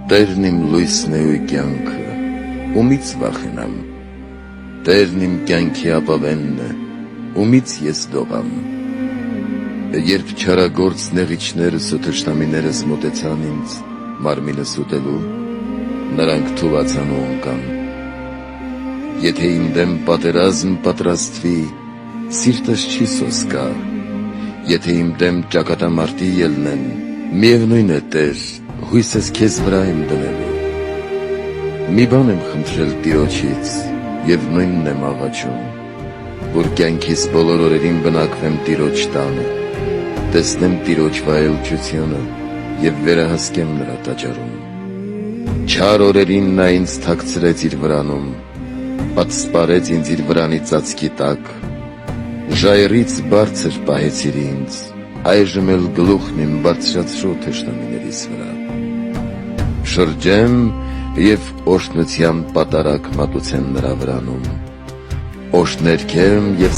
Տերն իմ լույսն է ու կյանքը, ումից վախենամ, Տերն իմ կյանքի ապավենն է, ումից ես դողամ։ Երբ չարագործ նեղիչներս ու թշնամիներս մոտեցան ինձ, մարմինս ուտելու, նրանք թուլացան ու ընկան։ Եթե իմ դեմ պատերազմ պատրաստվի, սիրտս չի սոսկա, եթե իմ դեմ ճակատամարտի ելնեն, միևնույն է Տեր, հույսս քեզ վրա եմ դնելու։ Մի բան եմ խնդրել Տիրոջից և նույնն եմ աղաչում, որ կյանքիս բոլոր օրերին բնակվեմ Տիրոջ տանը, տեսնեմ Տիրոջ վայելչությունը և վերահսկեմ նրա տաճարում։ Չար օրերին նա ինձ թաքցրեց իր վրանում, պատսպարեց ինձ իր վրանի ծածկի տակ, ժայռից բարձր պահեցիր ինձ, այժմ էլ գլուխն իմ բարձրացրու թշնամիներիս վրա։ Շրջեմ և օրհնության պատարագ մատուցեմ նրա վրանում, օրհներգեմ և